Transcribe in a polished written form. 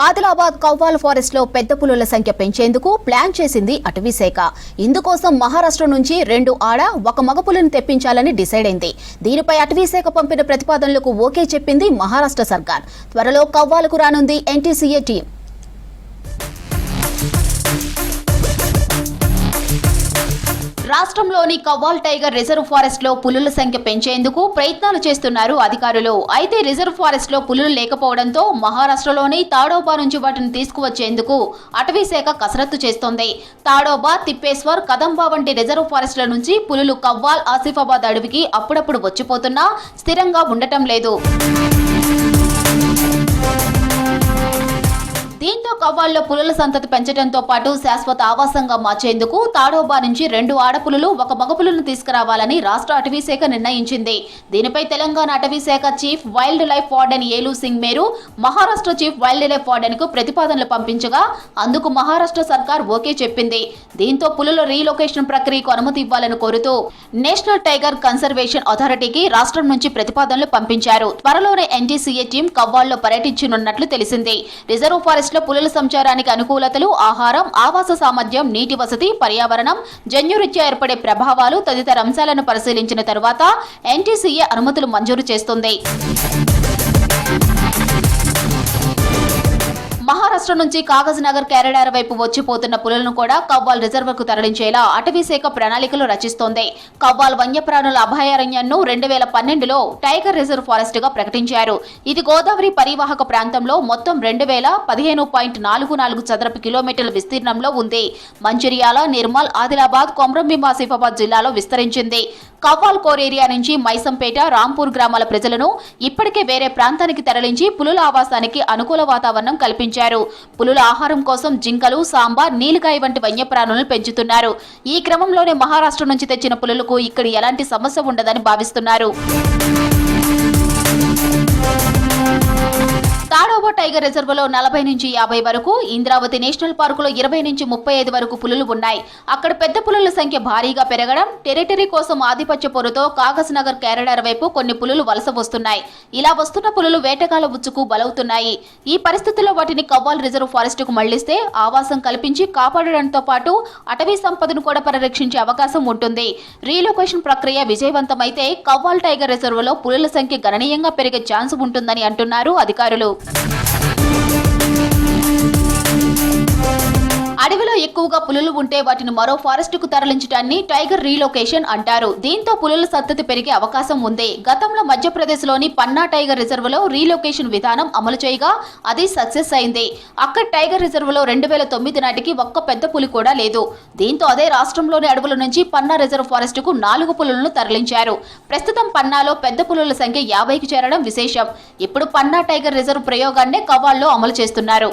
Adilabad Kawal forest లో పెద్ద పులుల సంఖ్య పెంచేందుకు ప్లాన్ చేసింది అటవీ శాఖ. ఇందుకోసం మహారాష్ట్ర నుంచి 2 ఆడ 1 మగ పులిని తెప్పించాలని డిసైడ్ అయింది. దీనిపై అటవీ శాఖ పంపిన ప్రతిపాదనలకు ఓకే చెప్పింది మహారాష్ట్ర సర్కార్. త్వరలో కవ్వాలకు రానుంది ఎన్టీసీఏ టీం. రాష్ట్రంలోని కవ్వాల్ టైగర్ రిజర్వ్ ఫారెస్ట్ లో పులుల సంఖ్య పెంచేందుకు ప్రయత్నాలు చేస్తున్నారు అధికారులు. అయితే రిజర్వ్ ఫారెస్ట్ లో పులులు లేకపోవడంతో మహారాష్ట్రలోని తాడోబా నుంచి వాటిని తీసుకువచ్చేందుకు అటవీ శాఖ కసరత్తు చేస్తోంది. తాడోబా, తిప్పేశ్వర్, కదంబా వంటి రిజర్వ్ ఫారెస్ట్ల నుంచి పులులు కవ్వాల్, ఆసిఫాబాద్ అడవికి అప్పుడప్పుడు వచ్చిపోతున్నా స్థిరంగా ఉండటం లేదు. దీంతో కవ్వాల్లో పులుల సంతతి పెంచడంతో పాటు శాశ్వత ఆవాసంగా మార్చేందుకు తాడోబా నుంచి 2 ఆడపులులు 1 మగపులను తీసుకురావాలని రాష్ట్ర అటవీ శాఖ నిర్ణయించింది. దీనిపై తెలంగాణ అటవీ శాఖ chief wildlife warden Elu Singh Meru Maharashtra chief wildlife warden కు ప్రతిపాదనలు పంపించగా అందుకు మహారాష్ట్ర సర్కార్ ఓకే చెప్పింది. దీంతో పులుల రీలొకేషన్ ప్రక్రియకు అనుమతి ఇవ్వాలని కోరుతూ నేషనల్ టైగర్ కన్సర్వేషన్ అథారిటీకి రాష్ట్రం నుంచి ప్రతిపాదనలు పంపించారు. త్వరలోనే ఎన్టీసీఏ టీం కవ్వాల్లో పర్యటించనున్నట్లు తెలిసింది. రిజర్వ్ ఫారెస్ట్ లో పులుల సంచారానికి అనుకూలతలు, ఆహారం, ఆవాస సామర్థ్యం, నీటి వసతి, పర్యావరణం, జన్యురీత్యా ఏర్పడే ప్రభావాలు తదితర అంశాలను పరిశీలించిన తరువాత ఎన్టీసీఏ అనుమతులు మంజూరు చేస్తుంది. మహారాష్ట్ర నుంచి కాగజ్నగర్, కేరడార వైపు వచ్చిపోతున్న పులులను కూడా కవ్వాల్ రిజర్వర్కు తరలించేలా అటవీ శాఖ ప్రణాళికలు రచిస్తోంది. కవ్వాల్ వన్యప్రాణుల అభయారణ్యంను 2012లో టైగర్ రిజర్వ్ ఫారెస్ట్ గా ప్రకటించారు. ఇది గోదావరి పరివాహక ప్రాంతంలో మొత్తం 2015.44 చదరపు కిలోమీటర్ల విస్తీర్ణంలో ఉంది. మంచిర్యాల, నిర్మల్, ఆదిలాబాద్, కొమ్రంభీం, ఆసిఫాబాద్ జిల్లాలో విస్తరించింది. కవ్వాల్ కోర్ ఏరియా నుంచి మైసంపేట, రాంపూర్ గ్రామాల ప్రజలను ఇప్పటికే వేరే ప్రాంతానికి తరలించి పులుల ఆవాసానికి అనుకూల వాతావరణం కల్పించారు. పులుల ఆహారం కోసం జింకలు, సాంబార్, నీలగాయ వంటి వన్యప్రాణులను పెంచుతున్నారు. ఈ క్రమంలోనే మహారాష్ట్ర నుంచి తెచ్చిన పులులకు ఇక్కడ ఎలాంటి సమస్య ఉండదని భావిస్తున్నారు. తాడోబా టైగర్ రిజర్వ్ లో 40 నుంచి 50 వరకు, ఇంద్రావతి నేషనల్ పార్కులో 20 నుంచి 35 వరకు పులులు ఉన్నాయి. అక్కడ పెద్ద పులుల సంఖ్య భారీగా పెరగడం, టెరిటరీ కోసం ఆధిపత్య పొరుతో కాగజ్నగర్, కేరడార వైపు కొన్ని పులులు వలస వస్తున్నాయి. ఇలా వస్తున్న పులులు వేటగాళ్ల ఉచ్చుకు బలవుతున్నాయి. ఈ పరిస్థితుల్లో వాటిని కవ్వాల్ రిజర్వ్ ఫారెస్ట్ కు మళ్లిస్తే ఆవాసం కల్పించి కాపాడడంతో పాటు అటవీ సంపదను కూడా పరిరక్షించే అవకాశం ఉంటుంది. రీలొకేషన్ ప్రక్రియ విజయవంతమైతే కవ్వాల్ టైగర్ రిజర్వ్ లో పులుల సంఖ్య గణనీయంగా పెరిగే ఛాన్స్ ఉంటుందని అంటున్నారు అధికారులు. అడవిలో ఎక్కువగా పులులు ఉంటే వాటిని మరో ఫారెస్ట్ కు తరలించడాన్ని టైగర్ రీలొకేషన్ అంటారు. దీంతో పులుల సంతతి పెరిగే అవకాశం ఉంది. గతంలో మధ్యప్రదేశ్ లోని పన్నా టైగర్ రిజర్వ్ లో రీలొకేషన్ విధానం అమలు చేయగా అది సక్సెస్ అయింది. అక్కడ టైగర్ రిజర్వ్ లో 2009 నాటికి ఒక్క పెద్ద పులి కూడా లేదు. దీంతో అదే రాష్ట్రంలోని అడవుల నుంచి పన్నా రిజర్వ్ ఫారెస్ట్ కు 4 పులులను తరలించారు. ప్రస్తుతం పన్నాలో పెద్ద పులుల సంఖ్య 50కి చేరడం విశేషం. ఇప్పుడు పన్నా టైగర్ రిజర్వ్ ప్రయోగాన్నే కవ్వాల్లో అమలు చేస్తున్నారు.